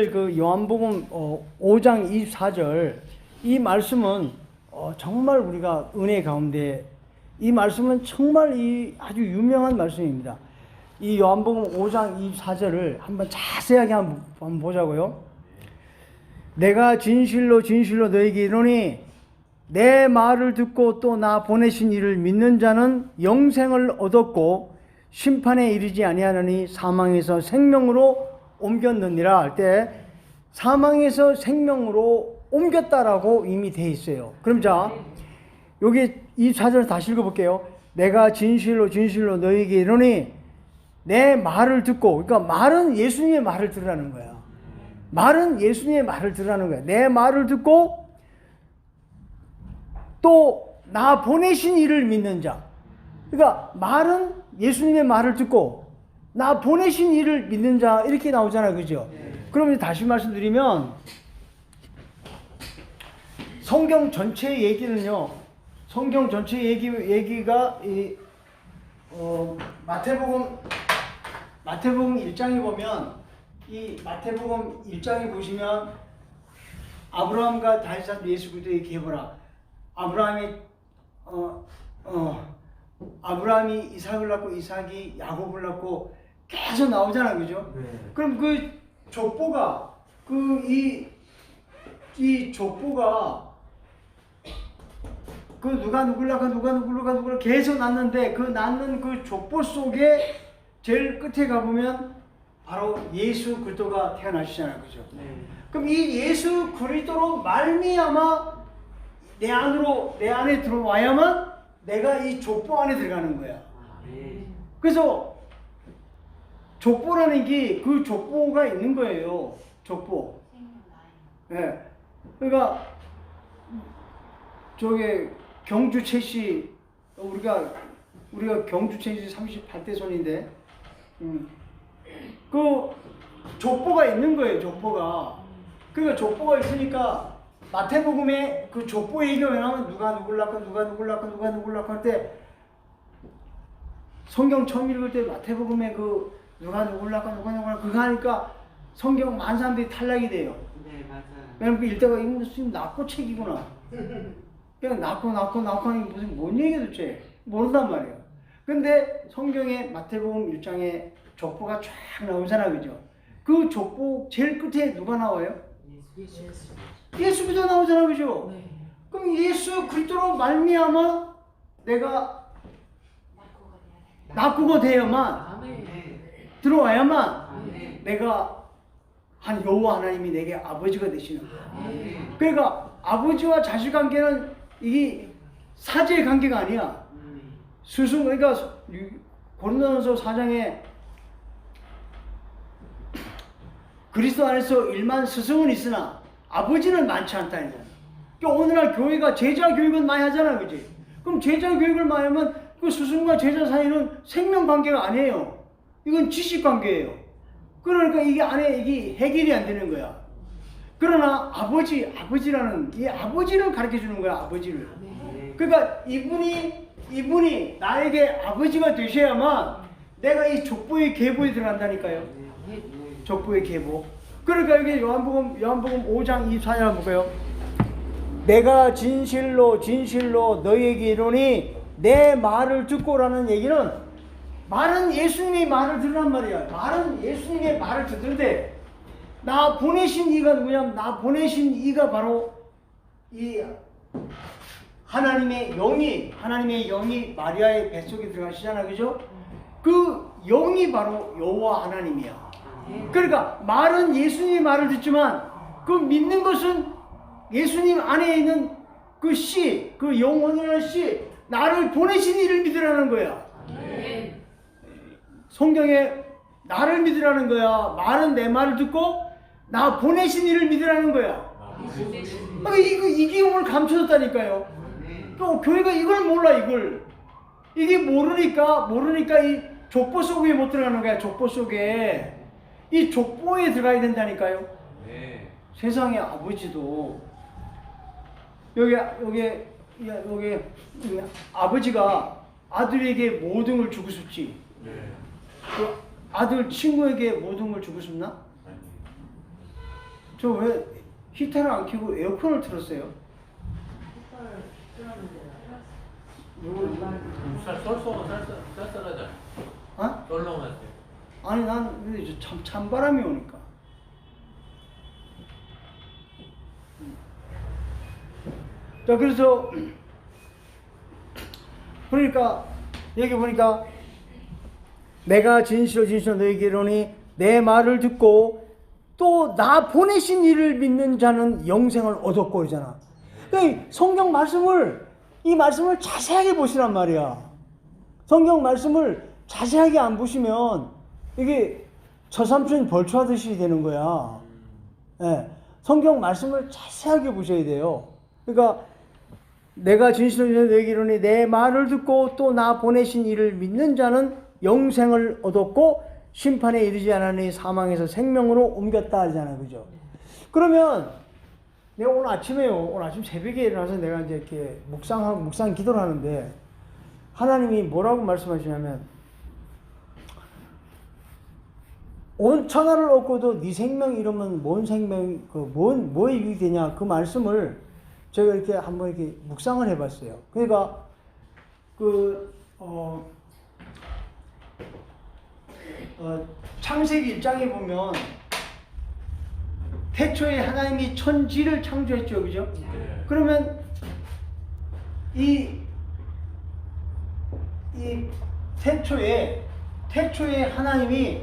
그 요한복음 5장 24절 이 말씀은 정말 우리가 은혜 가운데 이 말씀은 정말 이 아주 유명한 말씀입니다. 이 요한복음 5장 24절을 한번 자세하게 한번 보자고요. 내가 진실로 진실로 너에게 이르노니 내 말을 듣고 또 나 보내신 이를 믿는 자는 영생을 얻었고 심판에 이르지 아니하느니 사망에서 생명으로 옮겼느니라 할 때 사망에서 생명으로 옮겼다라고 이미 돼 있어요. 그럼 자 여기 이 4절 다시 읽어볼게요. 내가 진실로 진실로 너에게 이르노니 내 말을 듣고, 그러니까 말은 예수님의 말을 들으라는 거야. 말은 예수님의 말을 들으라는 거야. 내 말을 듣고 또 나 보내신 이를 믿는 자. 그러니까 말은 예수님의 말을 듣고 나 보내신 이를 믿는 자 이렇게 나오잖아요. 그죠? 그럼 다시 말씀드리면 성경 전체 얘기는요. 성경 전체 얘기가 이 마태복음 1장에 보면 이 마태복음 1장에 보시면 아브라함과 다윗 예수 그리스도 얘기해보라. 아브라함이 이삭을 낳고 이삭이 야곱을 낳고 계속 나오잖아요. 그죠? 네. 그럼 그 족보가 이 족보가 그 누가 누굴 낳고 누가 누굴 계속 낳는데 그 낳는 그 족보 속에 제일 끝에 가보면 바로 예수 그리스도가 태어나시잖아요. 그죠? 네. 그럼 이 예수 그리스도로 말미암아 내 안에 들어와야만 내가 이 족보 안에 들어가는 거야. 그래서 족보라는 게 그 족보가 있는 거예요. 족보. 예. 그러니까 저게 경주 최씨 우리가 경주 최씨 38대 손인데 그 족보가 있는 거예요. 족보가. 그러니까 족보가 있으니까 마태복음에 그 족보 얘기가 왜 나오면 누가 누굴 낳고 할 때 성경 처음 읽을 때 마태복음에 그 누가 누굴 낳고 그거 하니까 성경 많은 사람들이 탈락이 돼요. 네, 맞아요. 왜냐면 읽다가 이거 무슨 낳고 책이구나. 그냥 낳고 하니 무슨 뭔 얘기야 도대체 모른단 말이에요. 근데 성경에 마태복음 1장에 족보가 쫙 나오잖아요. 그죠? 그 족보 제일 끝에 누가 나와요? 예수 그리스도 나오잖아요. 그죠? 네. 그럼 예수 그리스도로 말미암아 내가 납부가 되어야만 들어와야만 내가 한 여호와 하나님이 내게 아버지가 되시는 거야. 그러니까 아버지와 자식 관계는 이게 사제의 관계가 아니야. 스승. 그러니까 고린도전서 4장에 그리스도 안에서 일만 스승은 있으나 아버지는 많지 않다는 거야. 그러니까 오늘날 교회가 제자 교육은 많이 하잖아요. 그지? 그럼 제자 교육을 많이 하면 그 스승과 제자 사이는 생명 관계가 아니에요. 이건 지식 관계예요. 그러니까 이게 안에 이게 해결이 안 되는 거야. 그러나 아버지라는 이 아버지를 가르쳐 주는 거야. 아버지를. 그러니까 이분이 나에게 아버지가 되셔야만 내가 이 족보의 계보에 들어간다니까요. 족보의 계보. 그러니까 여기 요한복음 5장 24절 한번 볼까요? 내가 진실로 진실로 너희에게 이르노니 내 말을 듣고라는 얘기는 말은 예수님의 말을 들으란 말이야. 말은 예수님의 말을 듣는데 나 보내신 이가 누구냐면 나 보내신 이가 바로 이 하나님의 영이 마리아의 뱃속에 들어가시잖아요. 그죠? 그 영이 바로 여호와 하나님이야. 그러니까 말은 예수님의 말을 듣지만 그 믿는 것은 예수님 안에 있는 그 씨, 그 영원한 씨, 나를 보내신 이를 믿으라는 거야. 성경에 나를 믿으라는 거야. 말은 내 말을 듣고 나 보내신 이를 믿으라는 거야. 그러니까 이게 오늘 감춰졌다니까요. 또 교회가 이걸 몰라. 이게 모르니까 이 족보 속에 못 들어가는 거야. 족보 속에. 이 족보에 들어가야 된다니까요. 네. 세상의 아버지도 여기 아버지가 아들에게 모든 걸 주고 싶지. 네. 그 아들 친구에게 모든 걸 주고 싶나? 저 왜 히터를 안 켜고 에어컨을 틀었어요? 쌀쌀하잖아. 어? 썰렁할 때. 아니 난 이제 찬바람이 오니까. 자 그래서 그러니까 여기 보니까 내가 진실로 너희에게 이르노니 내 말을 듣고 또 나 보내신 이를 믿는 자는 영생을 얻었고 그러잖아. 그러니까 성경 말씀을 이 말씀을 자세하게 보시란 말이야. 성경 말씀을 자세하게 안 보시면 이게 처삼촌 벌초하듯이 되는 거야. 예, 성경 말씀을 자세하게 보셔야 돼요. 그러니까 내가 진실로 너희에게 이르노니 내 말을 듣고 또 나 보내신 이를 믿는 자는 영생을 얻었고 심판에 이르지 않으니 사망에서 생명으로 옮겼다 하잖아요. 그죠? 그러면 내가 오늘 아침 새벽에 일어나서 내가 이제 이렇게 묵상 기도를 하는데 하나님이 뭐라고 말씀하시냐면 온 천하를 얻고도 네 생명 잃으면 뭔 생명 뭐에 유익이 되냐 그 말씀을 제가 이렇게 한번 이렇게 묵상을 해봤어요. 그러니까 창세기 1장에 보면 태초에 하나님이 천지를 창조했죠, 그죠? 네. 그러면 이 태초에 하나님이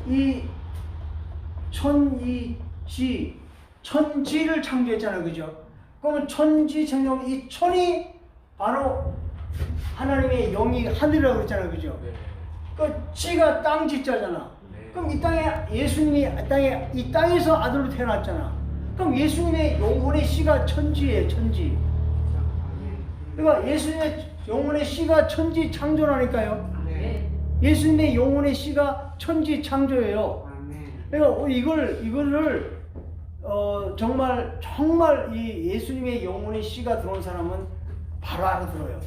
이 천지를 창조했잖아요, 그죠? 그러면 천지 창조하면 이 천이 바로 하나님의 영이 하늘이라고 그랬잖아요, 그죠? 네. 그 지가 땅 지자잖아. 네. 그럼 이 땅에 예수님이 이 땅에서 아들로 태어났잖아. 그럼 예수님의 영혼의 씨가 천지예요, 천지. 그러니까 예수님의 영혼의 씨가 천지 창조라니까요. 네. 예수님의 영혼의 씨가 천지 창조예요. 그러니까 이거를 정말 이 예수님의 영혼의 씨가 들어온 사람은 바로 알아들어요.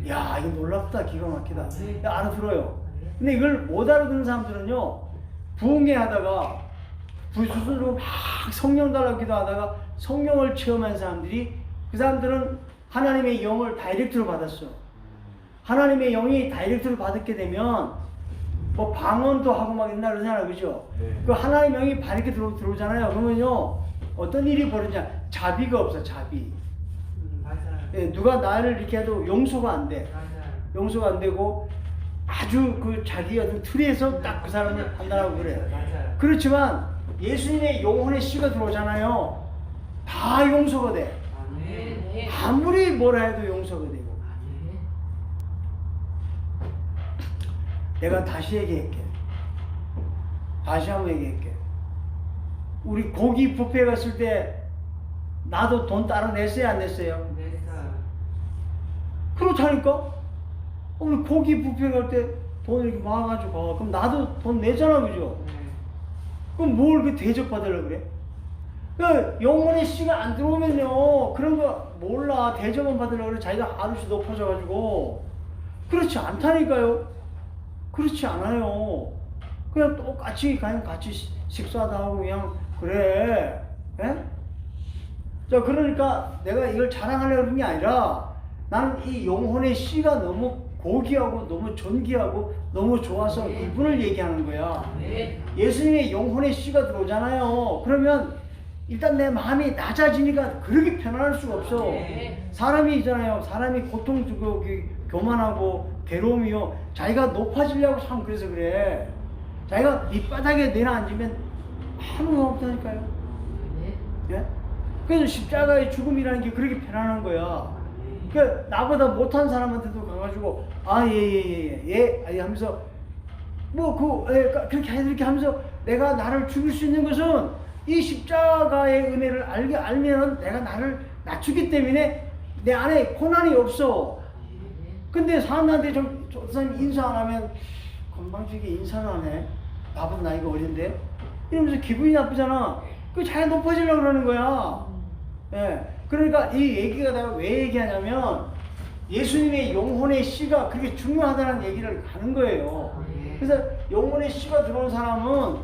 야, 이거 놀랍다, 기가 막히다. 야, 알아들어요. 근데 이걸 못 알아듣는 사람들은요, 부흥회 하다가 불수술로 막 성령 달라고 기도하다가 성령을 체험한 사람들이 그 사람들은 하나님의 영을 다이렉트로 받았어. 하나님의 영이 다이렉트로 받게 되면 뭐 방언도 하고 막 옛날 그러잖아요, 그죠? 네. 그 하나님의 영이 다이렉트 들어오잖아요. 그러면요, 어떤 일이 벌어지냐? 자비가 없어, 자비. 맞아요. 예, 누가 나를 이렇게 해도 용서가 안 돼. 맞아요. 용서가 안 되고 아주 그 자기 어떤 틀에서 딱 그 사람을 판단하고 그래. 맞아요. 그렇지만 예수님의 영혼의 씨가 들어오잖아요. 다 용서가 돼. 네. 아무리 뭐라 해도 용서가 되고. 내가 다시 얘기할게. 다시 한번 얘기할게. 우리 고기 뷔페 갔을 때 나도 돈 따로 냈어요, 안 냈어요? 냈어요. 그렇다니까? 우리 고기 뷔페 갈 때 돈 이렇게 모아가지고 가. 그럼 나도 돈 내잖아, 그죠? 네. 그럼 뭘 그 대접받으려고 그래? 그 영혼의 씨가 안 들어오면요, 그런 거 몰라. 대접만 받으려고 그래. 자기가 하루씩 높아져가지고. 그렇지 않다니까요. 그렇지 않아요. 그냥 똑같이 그냥 같이 식사도 하고 그냥 그래. 예? 자, 그러니까 내가 이걸 자랑하려고 그런 게 아니라 나는 이 영혼의 씨가 너무 고귀하고 너무 존귀하고 너무 좋아서 이분을 얘기하는 거야. 네. 예수님의 영혼의 씨가 들어오잖아요. 그러면 일단 내 마음이 낮아지니까 그렇게 편안할 수가 없어. 네. 사람이 있잖아요. 사람이 고통 주고 교만하고 괴로움이요. 자기가 높아지려고 참 그래서 그래. 자기가 밑바닥에 내려앉으면 아무 없다니까요. 예? 그래서 십자가의 죽음이라는 게 그렇게 편안한 거야. 그 나보다 못한 사람한테도 가가지고 예 하면서 그렇게 이렇게 하면서 내가 나를 죽일 수 있는 것은 이 십자가의 은혜를 알면은 내가 나를 낮추기 때문에 내 안에 고난이 없어. 근데 사람한테 저 사람 인사 안 하면 건방지게 인사를 안 해. 나보다 나이가 어린데 이러면서 기분이 나쁘잖아. 그 잘 높아지려고 그러는 거야. 예. 그러니까 이 얘기가 내가 왜 얘기하냐면 예수님의 영혼의 씨가 그렇게 중요하다는 얘기를 하는 거예요. 그래서 영혼의 씨가 들어온 사람은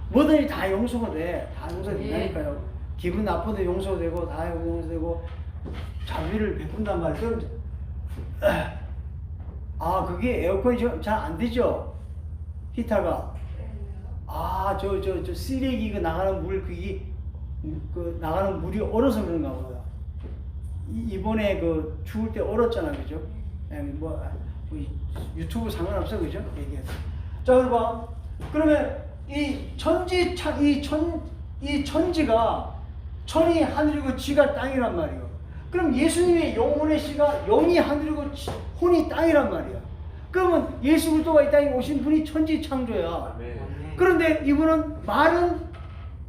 뭐든지 다 용서가 돼. 다 용서가 된다니까요. 기분 나빠도 용서가 되고 다 용서되고 자비를 베푼단 말이에요. 그럼 그게 에어컨이 잘 안 되죠? 히터가. 저 쓰레기 그 나가는 물 그게 그 나가는 물이 얼어서 그런가 보다. 이번에 그 추울 때 얼었잖아, 그죠? 뭐 유튜브 상관없어, 그죠? 얘기해서. 자, 그럼 그러면 이 천지가 천이 하늘이고 지가 땅이란 말이에요. 그럼 예수님의 영혼의 씨가 영이 하늘이고 혼이 땅이란 말이야. 그러면 예수 그리스도가 이 땅에 오신 분이 천지 창조야. 그런데 이분은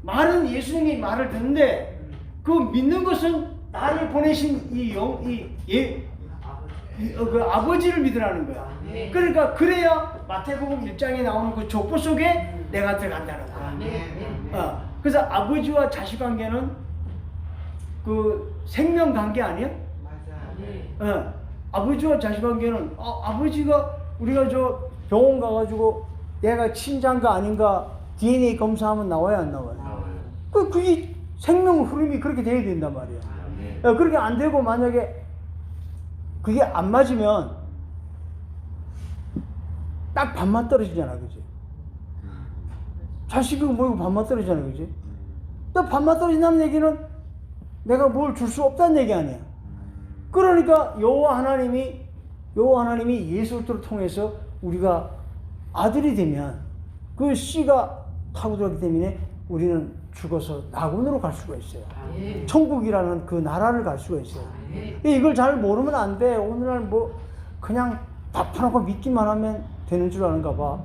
말은 예수님이 말을 듣는데 그 믿는 것은 나를 보내신 그 아버지를 믿으라는 거야. 그러니까 그래야 마태복음 1장에 나오는 그 족보 속에 내가 들어간다는 거야. 그래서 아버지와 자식 관계는 그 생명 관계 아니야? 맞아. 아버지와 자식 관계는 아버지가 우리가 저 병원 가가지고 내가 친자인가 아닌가 DNA 검사하면 나와야 안 나와요? 그게 생명 흐름이 그렇게 돼야 된단 말이야. 그렇게 안 되고 만약에 그게 안 맞으면 딱 반만 떨어지잖아, 그지? 자식이고 뭐고 반만 떨어지잖아, 그지? 또 반만 떨어진다는 얘기는 내가 뭘 줄 수 없다는 얘기 아니야. 그러니까 여호와 하나님이 예수 그리스도를 통해서 우리가 아들이 되면 그 씨가 타고 들어가기 때문에 우리는 죽어서 낙원으로 갈 수가 있어요. 천국이라는 그 나라를 갈 수가 있어요. 이걸 잘 모르면 안 돼. 오늘날 뭐 그냥 답하고 믿기만 하면 되는 줄 아는가 봐.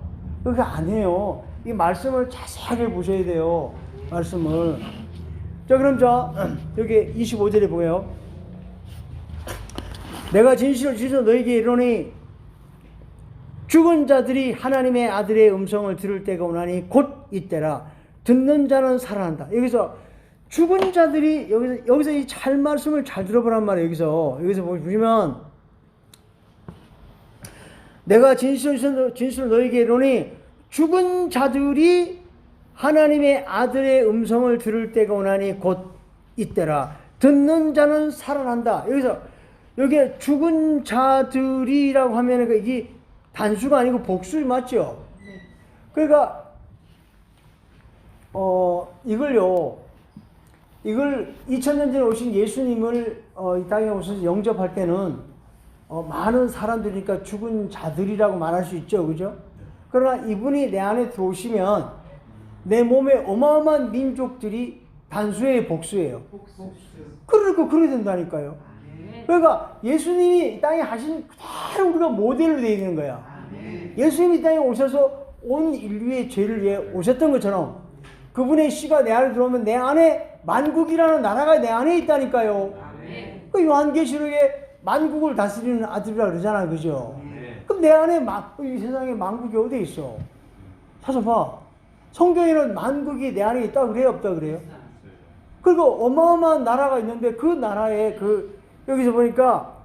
그게 아니에요. 이 말씀을 자세하게 보셔야 돼요. 말씀을. 자, 그럼 여기 25절에 보여요. 내가 진실로 너에게 이르노니 죽은 자들이 하나님의 아들의 음성을 들을 때가 오나니 곧 이때라. 듣는 자는 살아난다. 여기서 죽은 자들이 여기서 이 잘 말씀을 잘 들어보란 말이에요. 여기서 보시면 내가 진실로 너에게 이르노니 죽은 자들이 하나님의 아들의 음성을 들을 때가 오나니 곧 이때라. 듣는 자는 살아난다. 여기에 죽은 자들이라고 하면 이게 단수가 아니고 복수 맞죠? 그러니까 이걸 2000년 전에 오신 예수님을 이 땅에 오셔서 영접할 때는 많은 사람들이니까 죽은 자들이라고 말할 수 있죠, 그죠? 그러나 이분이 내 안에 들어오시면 내 몸에 어마어마한 민족들이 단수의 복수예요. 그러니까 그렇게 된다니까요. 그러니까 예수님이 이 땅에 하신 그대로 우리가 모델로 되어 있는 거야. 예수님이 이 땅에 오셔서 온 인류의 죄를 위해 오셨던 것처럼 그분의 씨가 내 안에 들어오면 내 안에 만국이라는 나라가 내 안에 있다니까요. 그 요한계시록에 만국을 다스리는 아들이라 그러잖아, 그죠? 그럼 내 안에 이 세상에 만국이 어디 있어? 찾아봐. 성경에는 만국이 내 안에 있다 그래요, 없다 그래요? 그리고 어마어마한 나라가 있는데 그 나라에 여기서 보니까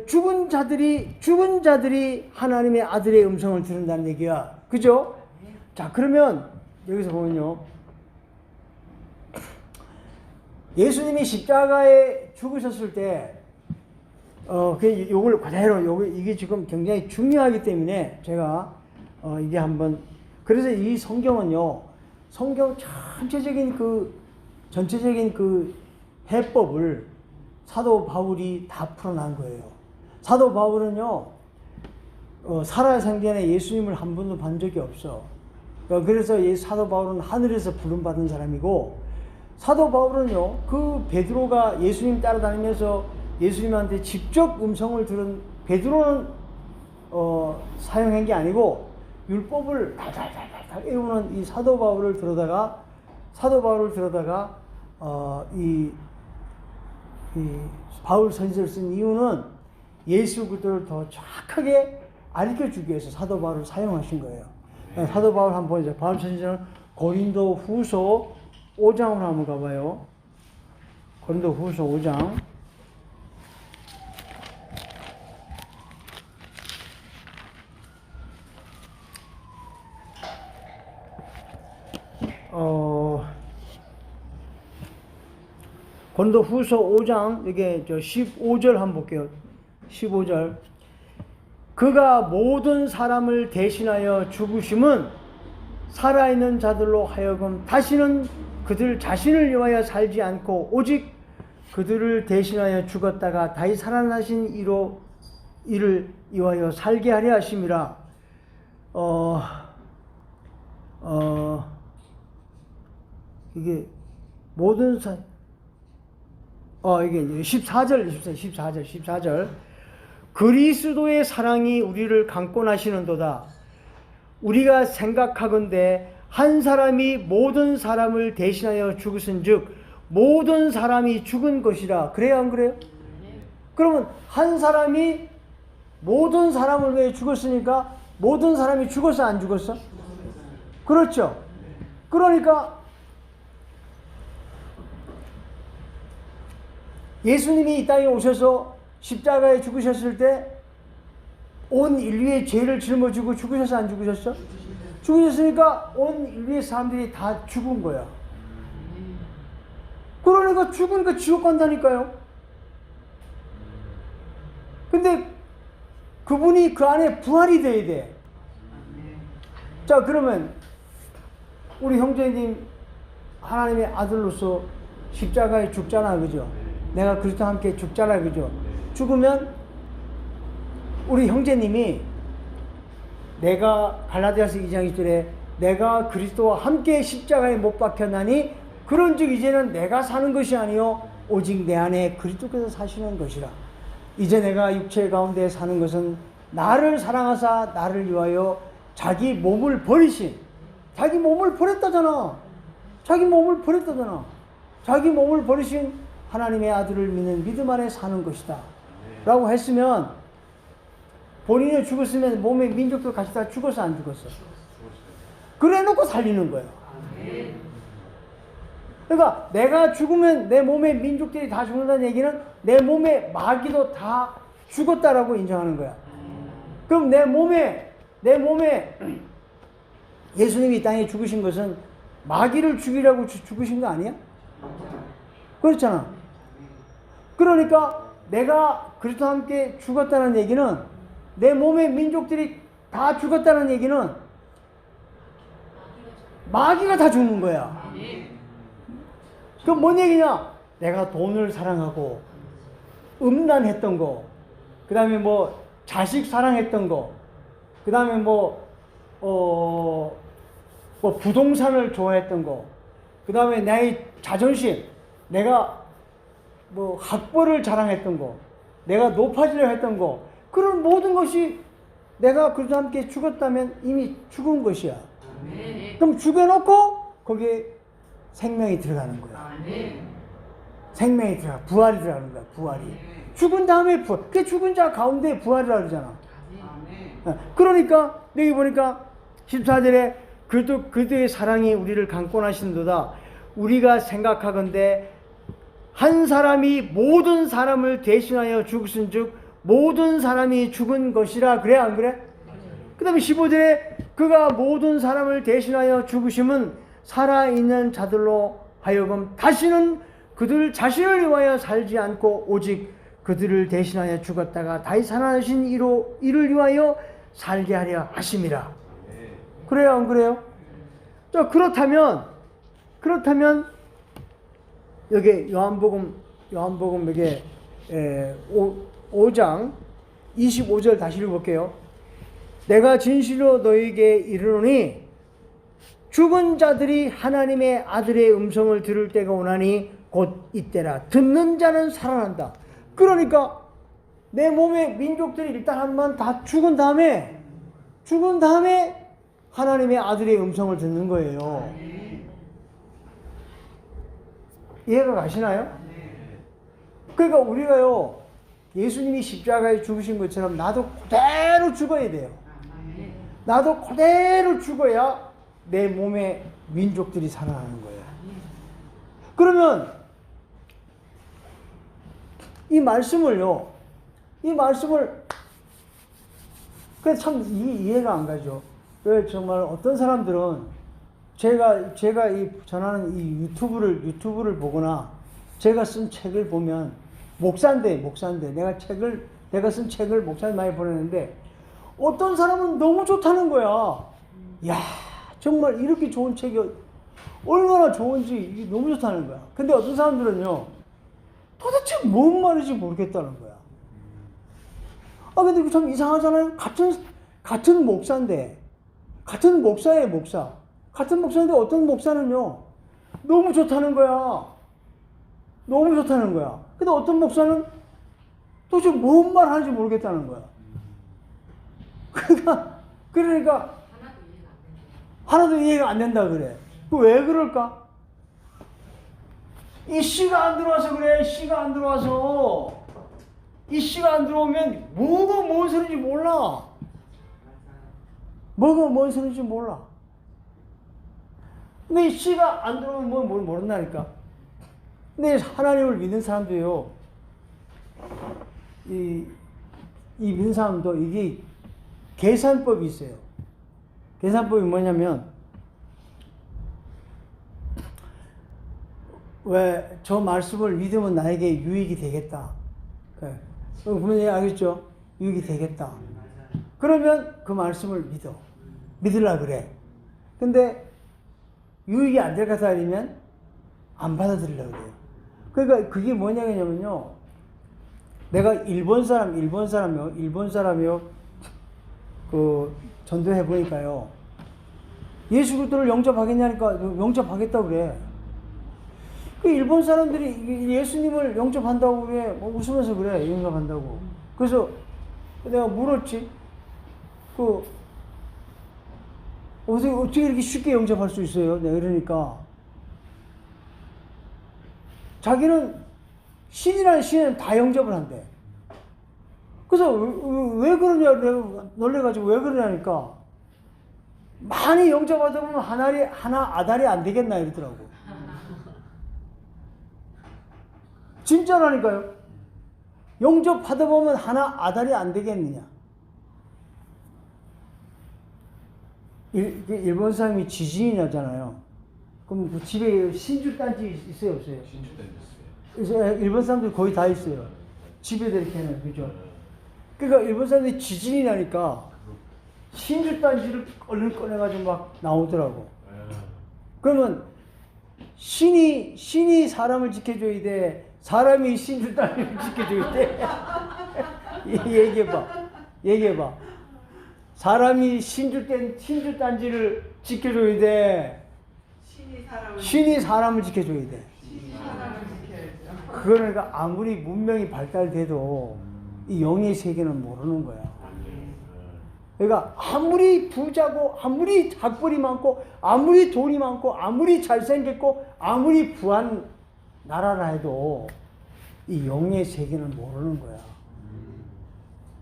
죽은 자들이 하나님의 아들의 음성을 들은다는 얘기야, 그죠? 자, 그러면 여기서 보면요, 예수님이 십자가에 죽으셨을 때 요걸 그대로 이게 지금 굉장히 중요하기 때문에 제가 이게 한번, 그래서 이 성경은요, 성경 전체적인 그 해법을 사도 바울이 다 풀어난 거예요. 사도 바울은요, 살아생전에 예수님을 한 번도 본 적이 없어. 그래서 사도 바울은 하늘에서 부름받은 사람이고, 사도 바울은요, 그 베드로가 예수님 따라다니면서 예수님한테 직접 음성을 들은 베드로는 사용한 게 아니고 율법을 달달달달 외우는 이 사도 바울을 들어다가 이 바울 선지서를 쓴 이유는 예수 그리스도를 더 정확하게 알려주기 위해서 사도 바울을 사용하신 거예요. 사도 바울 한번 보죠. 바울 선지서는 고린도 후서 5장으로 한번 가봐요. 고린도 후서 5장. 고린도후서 5장 이게 15절 한번 볼게요. 15절. 그가 모든 사람을 대신하여 죽으심은 살아있는 자들로 하여금 다시는 그들 자신을 위하여 살지 않고 오직 그들을 대신하여 죽었다가 다시 살아나신 이를 위하여 살게 하려 하심이라. 이게 모든 이게 14절. 그리스도의 사랑이 우리를 강권하시는도다. 우리가 생각하건대 한 사람이 모든 사람을 대신하여 죽으신즉 모든 사람이 죽은 것이라. 그래요, 안 그래요? 그러면 한 사람이 모든 사람을 위해 죽었으니까 모든 사람이 죽었어, 안 죽었어? 그렇죠. 그러니까 예수님이 이 땅에 오셔서 십자가에 죽으셨을 때 온 인류의 죄를 짊어지고 죽으셨어, 안 죽으셨어? 죽으셨으니까 온 인류의 사람들이 다 죽은 거야. 그러니까 죽으니까 지옥 간다니까요. 근데 그분이 그 안에 부활이 돼야 돼. 자, 그러면 우리 형제님 하나님의 아들로서 십자가에 죽잖아, 그죠? 내가 그리스도와 함께 죽잖아, 그죠? 죽으면 우리 형제님이 내가 갈라디아서 2장 2절에 내가 그리스도와 함께 십자가에 못 박혔나니 그런즉 이제는 내가 사는 것이 아니요 오직 내 안에 그리스도께서 사시는 것이라. 이제 내가 육체 가운데 사는 것은 나를 사랑하사 나를 위하여 자기 몸을 버리신, 자기 몸을 버렸다잖아. 자기 몸을 버리신 하나님의 아들을 믿는 믿음 안에 사는 것이다 라고 했으면 본인이 죽었으면 몸의 민족도 같이 다 죽었어, 안 죽었어? 그래 놓고 살리는 거예요. 그러니까 내가 죽으면 내 몸의 민족들이 다 죽는다는 얘기는 내 몸의 마귀도 다 죽었다라고 인정하는 거야. 그럼 내 몸에 예수님이 이 땅에 죽으신 것은 마귀를 죽이라고 죽으신 거 아니야? 그렇잖아. 그러니까 내가 그리스도와 함께 죽었다는 얘기는 내 몸의 민족들이 다 죽었다는 얘기는 마귀가 다 죽는 거야. 그럼 뭔 얘기냐? 내가 돈을 사랑하고 음란했던 거, 그 다음에 뭐 자식 사랑했던 거, 그 다음에 뭐 부동산을 좋아했던 거, 그 다음에 나의 자존심, 내가 뭐 학벌을 자랑했던 거, 내가 높아지려 했던 거, 그런 모든 것이 내가 그리스도와 함께 죽었다면 이미 죽은 것이야. 그럼 죽여놓고 거기에 생명이 들어가는 거야. 생명이 들어가, 부활이 들어가는 거야. 부활이. 죽은 다음에 부활. 그 죽은 자 가운데 부활이라고 그러잖아. 그러니까 여기 보니까 14절에 그리스도의 사랑이 우리를 강권하신도다. 우리가 생각하건대 한 사람이 모든 사람을 대신하여 죽으신즉 모든 사람이 죽은 것이라. 그래, 안 그래? 그 다음에 15절에 그가 모든 사람을 대신하여 죽으심은 살아있는 자들로 하여금 다시는 그들 자신을 위하여 살지 않고 오직 그들을 대신하여 죽었다가 다시 살아나신 이를 위하여 살게 하려 하심이라. 그래요, 안 그래요? 자, 그렇다면 여기 요한복음 여기 5장 25절 다시 읽어볼게요. 내가 진실로 너에게 이르노니 죽은 자들이 하나님의 아들의 음성을 들을 때가 오나니 곧 이때라. 듣는 자는 살아난다. 그러니까 내 몸의 민족들이 일단 한번 다 죽은 다음에 하나님의 아들의 음성을 듣는 거예요. 이해가 가시나요? 그러니까 우리가요, 예수님이 십자가에 죽으신 것처럼 나도 그대로 죽어야 돼요. 나도 그대로 죽어야 내 몸의 민족들이 살아나는 거예요. 그러면 이 말씀을 그냥 참 이해가 안 가죠. 왜 정말 어떤 사람들은 제가 이 전하는 이 유튜브를 보거나 제가 쓴 책을 보면, 목사인데. 내가 쓴 책을 목사님 많이 보냈는데, 어떤 사람은 너무 좋다는 거야. 야, 정말 이렇게 좋은 책이 얼마나 좋은지 이게 너무 좋다는 거야. 근데 어떤 사람들은요, 도대체 뭔 말인지 모르겠다는 거야. 근데 이거 참 이상하잖아요. 같은 목사인데, 같은 목사예요, 목사. 같은 목사인데 어떤 목사는요, 너무 좋다는 거야. 너무 좋다는 거야. 근데 어떤 목사는 도대체 뭔 말 하는지 모르겠다는 거야. 그러니까 하나도 이해가 안 된다 그래. 왜 그럴까? 이 씨가 안 들어와서 그래. 씨가 안 들어와서. 이 씨가 안 들어오면 뭐가 뭔 소리인지 몰라. 뭐가 뭔 소리인지 몰라. 근데 이 씨가 안 들어오면 뭘 모른다니까. 근데 하나님을 믿는 사람도요, 이 믿는 사람도 이게 계산법이 있어요. 계산법이 뭐냐면, 왜 저 말씀을 믿으면 나에게 유익이 되겠다. 분명히 알겠죠? 유익이 되겠다. 그러면 그 말씀을 믿으려고 그래. 근데 유익이 안 될 것 같아 아니면 안 받아들이려고 그래요. 그러니까 그게 뭐냐면요. 내가 일본 사람이요. 그 전도해 보니까요. 예수 그리스도를 영접하겠냐니까 영접하겠다고 그래. 그 일본 사람들이 예수님을 영접한다고 그래. 웃으면서 그래. 영접한다고. 그래서 내가 물었지. 어떻게 이렇게 쉽게 영접할 수 있어요? 내가 이러니까. 자기는 신이라는 신은 다 영접을 한대. 그래서 왜 그러냐, 내가 놀래가지고 왜 그러냐니까. 많이 영접하다 보면 하나 아달이 안 되겠나 이러더라고. 진짜라니까요. 영접하다 보면 하나 아달이 안 되겠느냐. 일본 사람이 지진이 나잖아요. 그럼 그 집에 신주단지 있어요, 없어요? 신주단지 있어요. 일본 사람들 거의 다 있어요. 집에도 이렇게 해놔요, 그죠? 그러니까 일본 사람들이 지진이 나니까 신주단지를 얼른 꺼내가지고 막 나오더라고. 그러면 신이 사람을 지켜줘야 돼? 사람이 신주단지를 지켜줘야 돼? 얘기해봐. 사람이 신주단지를 지켜줘야 돼? 신이 사람을 지켜줘야 돼? 그러니까 아무리 문명이 발달돼도 이 영의 세계는 모르는 거야. 그러니까 아무리 부자고 아무리 학벌이 많고 아무리 돈이 많고 아무리 잘생겼고 아무리 부한 나라라 해도 이 영의 세계는 모르는 거야.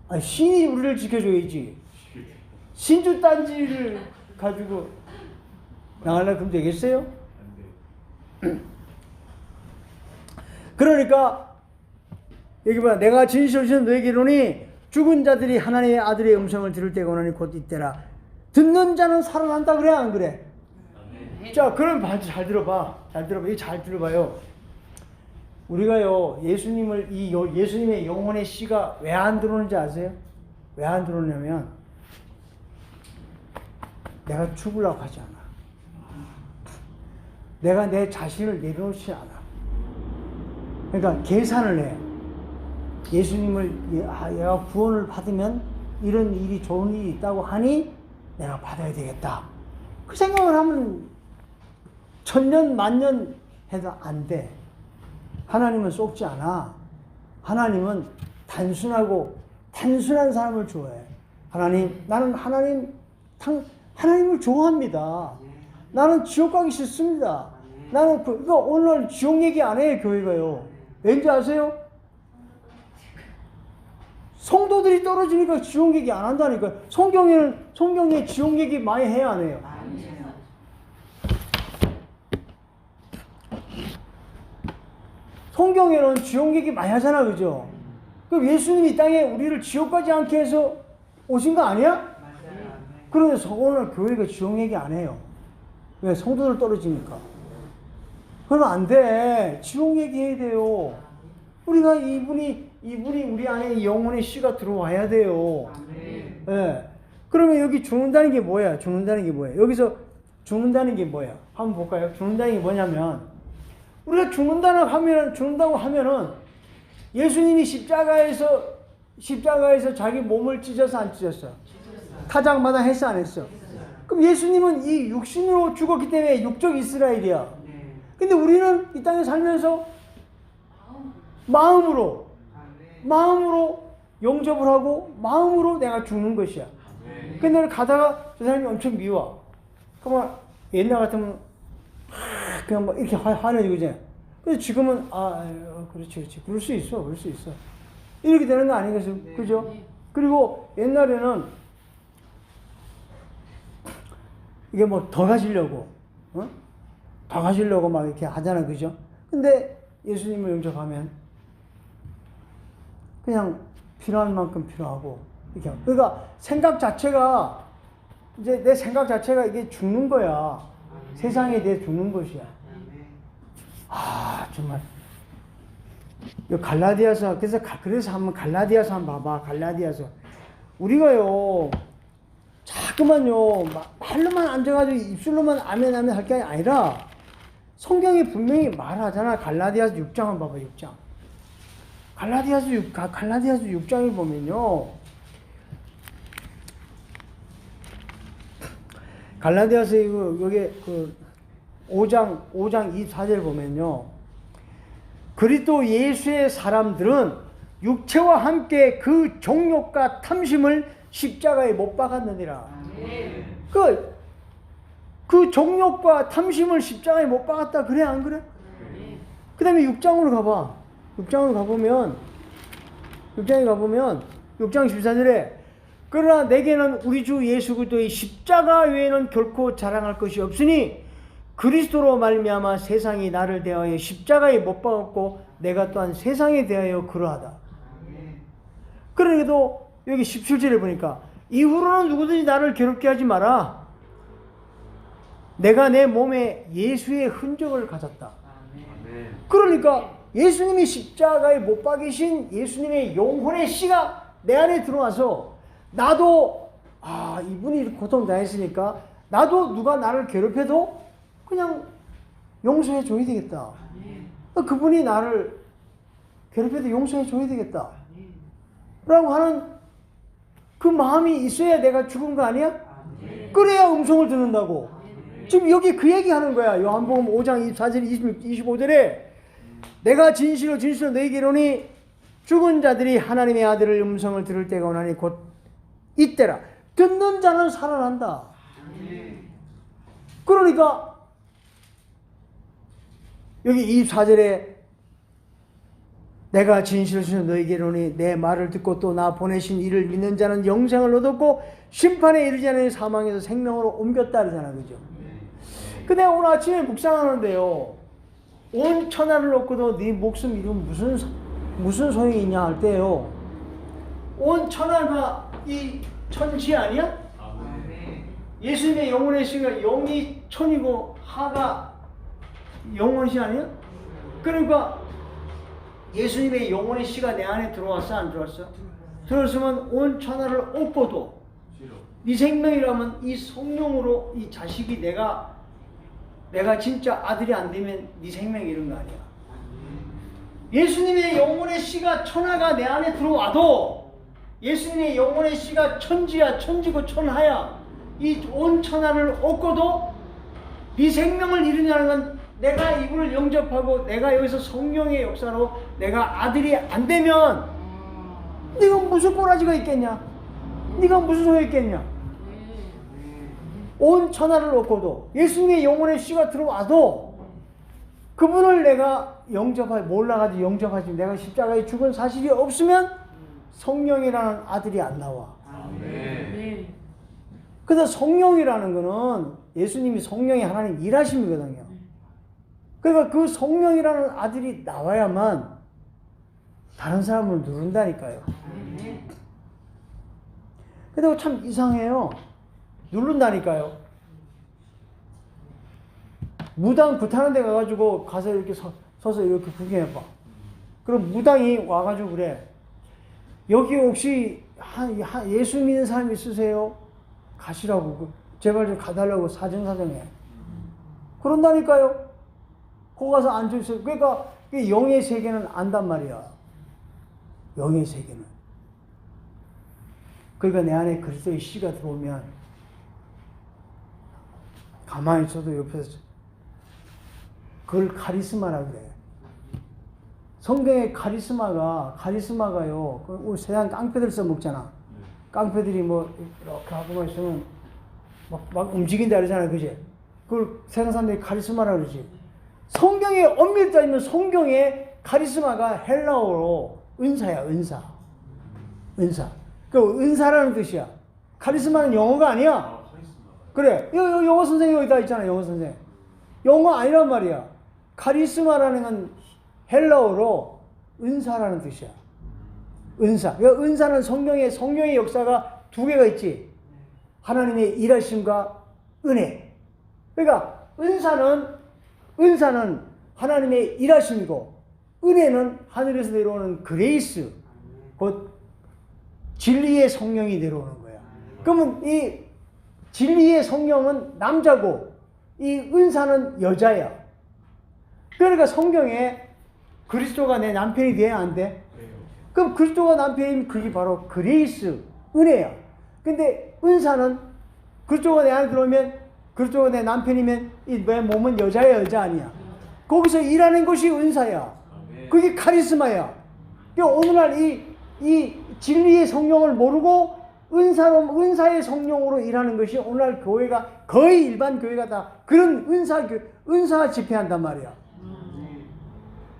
아니, 신이 우리를 지켜줘야지. 신주단지를 가지고 나가려고 그러면 되겠어요? 그러니까 여기 봐. 내가 진실로 너에게 이르노니 죽은 자들이 하나님의 아들의 음성을 들을 때가 오나니 곧 이때라. 듣는 자는 살아난다 그래 안 그래? 자, 그럼 잘 들어봐. 이거 잘 들어봐요. 우리가요 예수님의 영혼의 씨가 왜 안 들어오는지 아세요? 왜 안 들어오냐면 내가 죽으려고 하지 않아. 내가 내 자신을 내려놓지 않아. 그러니까 계산을 해. 예수님을 얘가 구원을 받으면 이런 일이 좋은 일이 있다고 하니 내가 받아야 되겠다. 그 생각을 하면 천년 만년 해도 안 돼. 하나님은 속지 않아. 하나님은 단순한 사람을 좋아해. 나는 하나님을 좋아합니다. 나는 지옥 가기 싫습니다. 나는 그러니까 오늘 지옥 얘기 안 해요, 교회가요. 왠지 아세요? 성도들이 떨어지니까 지옥 얘기 안 한다니까요. 성경에 지옥 얘기 많이 해야 안 해요? 성경에는 지옥 얘기 많이 하잖아, 그죠? 그럼 예수님이 이 땅에 우리를 지옥 가지 않게 해서 오신 거 아니야? 그래서 오늘 교회가 지옥 얘기 안 해요. 왜? 성도들 떨어지니까. 그러면 안 돼. 지옥 얘기해야 돼요. 우리가 이분이 우리 안에 영혼의 씨가 들어와야 돼요. 예. 그러면 여기 죽는다는 게 뭐야? 죽는다는 게 뭐야? 여기서 죽는다는 게 뭐야? 한번 볼까요? 죽는다는 게 뭐냐면, 우리가 죽는다고 하면은 예수님이 십자가에서 자기 몸을 찢어서 안 찢었어? 타작마다 했어 안 했어? 그럼 예수님은 이 육신으로 죽었기 때문에 육적 이스라엘이야. 근데 우리는 이 땅에 살면서 마음으로 영접을 하고 마음으로 내가 죽는 것이야. 근데 가다가 저 사람이 엄청 미워. 그러면 옛날 같으면 그냥 막 이렇게 화내고 이제. 근데 지금은 그렇지. 그럴 수 있어. 이렇게 되는 거 아니겠어요? 그죠? 그리고 옛날에는 이게 뭐 더 가지려고 막 이렇게 하잖아, 그죠? 근데 예수님을 영접하면 그냥 필요한 만큼 필요하고 이렇게. 그러니까 생각 자체가 이제 내 생각 자체가 이게 죽는 거야. 세상에 대해 죽는 것이야. 정말. 갈라디아서, 그래서 한번 갈라디아서 한번 봐봐. 갈라디아서. 우리가요, 자꾸만요, 말로만 앉아가지고 입술로만 아멘 할 게 아니라 성경이 분명히 말하잖아. 갈라디아서 6장 한번 봐봐, 6장. 갈라디아서 6장을 보면요. 갈라디아서 여기 5장 24절 보면요. 그리스도 예수의 사람들은 육체와 함께 그 정욕과 탐심을 십자가에 못 박았느니라. 그 정욕과 탐심을 십자가에 못 박았다. 그래 안 그래? 그 다음에 6장으로 가봐. 6장에 가보면 6장 14절에 그러나 내게는 우리 주 예수 그리스도의 십자가 외에는 결코 자랑할 것이 없으니 그리스도로 말미암아 세상이 나를 대하여 십자가에 못 박았고 내가 또한 세상에 대하여 그러하다. 그러니까도 여기 17절에 보니까 이후로는 누구든지 나를 괴롭게 하지 마라. 내가 내 몸에 예수의 흔적을 가졌다. 그러니까 예수님이 십자가에 못 박이신 예수님의 영혼의 씨가 내 안에 들어와서 나도 이분이 고통당했으니까 나도 누가 나를 괴롭혀도 그냥 용서해 줘야 되겠다. 그분이 나를 괴롭혀도 용서해 줘야 되겠다. 라고 하는 그 마음이 있어야 내가 죽은 거 아니야? 그래야 음성을 듣는다고. 지금 여기 그 얘기 하는 거야. 요한복음 5장 24절 25절에 내가 진실로 너희에게 이르노니 죽은 자들이 하나님의 아들의 음성을 들을 때가 오나니 곧 이때라. 듣는 자는 살아난다. 그러니까 여기 24절에 내가 진실로 너희에게 이르노니 내 말을 듣고 또 나 보내신 이를 믿는 자는 영생을 얻었고 심판에 이르지 않은 사망에서 생명으로 옮겼다 그러잖아. 그죠? 근데 오늘 아침에 묵상하는데요. 온 천하를 얻고도 네 목숨 잃으면 무슨 소용이 있냐 할 때요. 온 천하가 이 천지 아니야? 예수님의 영혼의 씨가 영이 천이고 하가 영혼이 아니야? 그러니까 예수님의 영혼의 씨가 내 안에 들어왔어 안 들어왔어? 들어왔으면 온 천하를 얻고도 네 생명이라면 이 성령으로 이 자식이 내가 진짜 아들이 안 되면 네 생명이 이런 거 아니야. 예수님의 영혼의 씨가 천하가 내 안에 들어와도 예수님의 영혼의 씨가 천지야 천지고 천하야. 이 온 천하를 얻고도 네 생명을 잃으냐는 건 내가 이분을 영접하고 내가 여기서 성령의 역사로 내가 아들이 안 되면 네가 무슨 꼬라지가 있겠냐? 네가 무슨 소용이 있겠냐? 온 천하를 얻고도 예수님의 영혼의 씨가 들어와도 그분을 내가 몰라가지고 영접하지 내가 십자가에 죽은 사실이 없으면 성령이라는 아들이 안 나와. 그래서 성령이라는 거는 예수님이 성령이 하나님 일하심이거든요. 그러니까 그 성령이라는 아들이 나와야만 다른 사람을 누른다니까요. 근데 참 이상해요. 누른다니까요. 무당 굿하는 데 가가지고 가서 이렇게 서서 이렇게 구경해봐. 그럼 무당이 와가지고 그래. 여기 혹시 예수 믿는 사람 있으세요? 가시라고. 제발 좀 가달라고 사정사정해. 그런다니까요. 거기 가서 앉아있어요. 그러니까 영의 세계는 안단 말이야. 영의 세계는. 그러니까 내 안에 그리스도의 씨가 들어오면 가만히 있어도 옆에서 그걸 카리스마라 그래. 성경의 카리스마가요. 우리 세상 깡패들 써먹잖아. 깡패들이 뭐 이렇게 하고만 있으면 막 움직인다 그러잖아, 그지? 그걸 세상 사람들이 카리스마라 그러지. 성경에 엄밀히 따지면 성경의 카리스마가 헬라어로 은사야, 은사. 그 은사라는 뜻이야. 카리스마는 영어가 아니야. 그래, 영어 선생님 여기 다 있잖아, 영어 선생. 영어 아니란 말이야. 카리스마라는 건 헬라어로 은사라는 뜻이야. 은사. 은사는 성령의 역사가 두 개가 있지. 하나님의 일하심과 은혜. 그러니까 은사는 하나님의 일하심이고, 은혜는 하늘에서 내려오는 그레이스, 곧 진리의 성령이 내려오는 거야. 그러면 이 진리의 성령은 남자고, 이 은사는 여자야. 그러니까 성경에 그리스도가 내 남편이 돼야 안 돼? 그럼 그리스도가 남편이면 그게 바로 그레이스, 은혜야. 근데 은사는 그리스도가 내 안에 들어오면, 그리스도가 내 남편이면 내 몸은 여자야, 여자 아니야. 거기서 일하는 것이 은사야. 그게 카리스마야. 그러니까 오늘날 이 진리의 성령을 모르고 은사의 성령으로 일하는 것이 오늘날 교회가, 거의 일반 교회가 다 그런 은사 집회한단 말이야.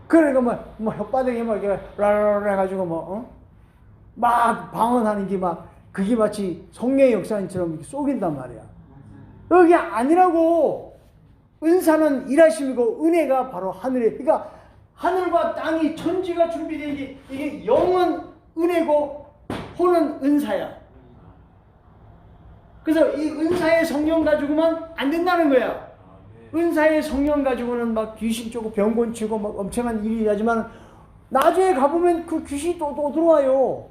그러니까 뭐 혓바닥에 막 이렇게 라라라 해가지고 막 방언하는 게 그게 마치 성령의 역사처럼 쏘긴단 말이야. 그게 아니라고. 은사는 일하심이고 은혜가 바로 하늘에, 그러니까 하늘과 땅이 천지가 준비된 게, 이게 영은 은혜고 혼은 은사야. 그래서 이 은사의 성령 가지고만 안 된다는 거야. 은사의 성령 가지고는 막 귀신 쫓고 병곤 치고 막 엄청난 일이 하지만 나중에 가보면 그 귀신이 또 들어와요.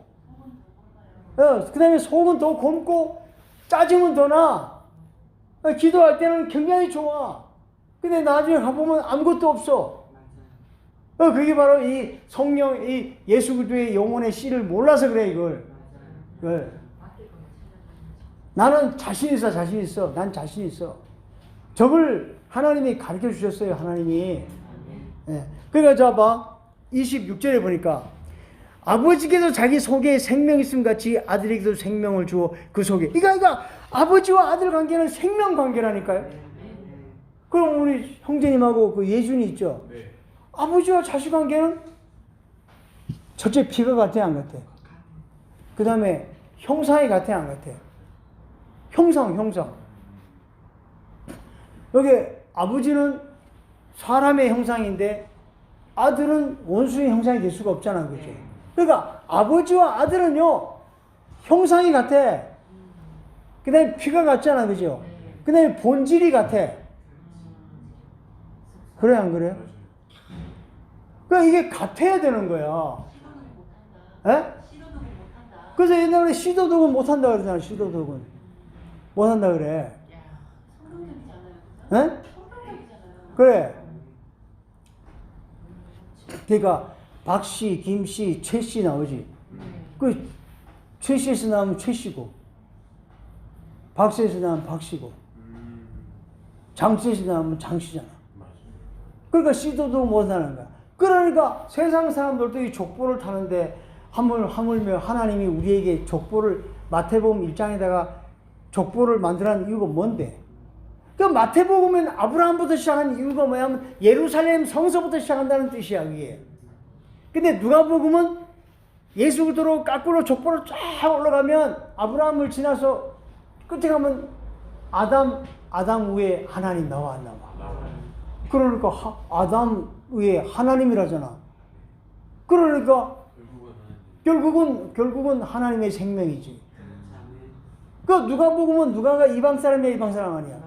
그 다음에 속은 더 곪고 짜증은 더 나. 기도할 때는 굉장히 좋아. 근데 나중에 가보면 아무것도 없어. 그게 바로 이 성령, 이 예수 그리스도의 영혼의 씨를 몰라서 그래, 이걸. 나는 자신 있어. 난 자신 있어. 저걸 하나님이 가르쳐 주셨어요, 하나님이. 예. 그러니까 자 봐. 26절에 보니까 아버지께서 자기 속에 생명 있음 같이 아들에게도 생명을 주어 그 속에. 그러니까 아버지와 아들 관계는 생명 관계라니까요. 그럼 우리 형제님하고 그 예준이 있죠. 아버지와 자식 관계는 첫째 피가 같아, 안 같아? 그 다음에 형상이 같아, 안 같아? 형상. 여기 아버지는 사람의 형상인데 아들은 원수의 형상이 될 수가 없잖아, 그죠? 그러니까 아버지와 아들은요 형상이 같아. 그 다음에 피가 같잖아, 그죠? 그 다음에 본질이 같아. 그래, 안 그래요? 그러니까 이게 같아야 되는 거야. 에? 그래서 옛날에 시도덕은 못한다 그러잖아. 시도덕은 못한다 그래. 에? 그래. 그러니까 박씨, 김씨, 최씨 나오지. 그 최씨에서 나오면 최씨고, 박씨에서 나오면 박씨고, 장씨에서 나오면 장씨잖아. 그러니까 시도도 못하는 거야. 그러니까 세상 사람들도 이 족보를 타는데 하물며 하나님이 우리에게 족보를, 마태복음 1장에다가 족보를 만들어낸 이유가 뭔데? 그 마태복음은 아브라함부터 시작한 이유가 뭐냐면 예루살렘 성서부터 시작한다는 뜻이야, 그게. 근데 누가복음은 예수 그리스도로 거꾸로 족보를 쫙 올라가면 아브라함을 지나서 끝에 가면 아담 위에 하나님 나와 안 나와? 그러니까 아담 위에 하나님이라잖아. 그러니까 결국은 하나님의 생명이지. 그 누가복음은 누가가 이방 사람이야, 이방 사람 아니야?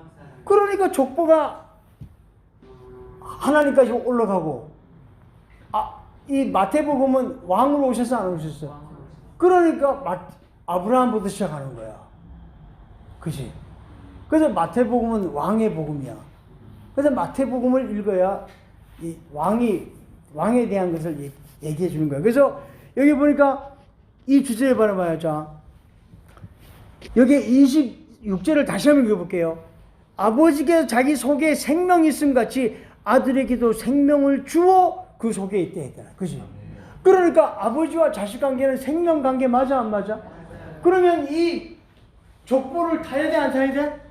그러니까 족보가 하나님까지 올라가고. 이 마태복음은 왕으로 오셔서 안 오셨어? 그러니까 아브라함부터 시작하는 거야. 그지? 그래서 마태복음은 왕의 복음이야. 그래서 마태복음을 읽어야 이 왕에 대한 것을 얘기해 주는 거야. 그래서 여기 보니까 이 주제에 바라봐요. 자, 여기 26절을 다시 한번 읽어볼게요. 아버지께서 자기 속에 생명이 있음 같이 아들에게도 생명을 주어 그 속에 있다 했잖아. 그지? 그러니까 아버지와 자식 관계는 생명 관계 맞아, 안 맞아? 그러면 이 족보를 타야 돼, 안 타야 돼?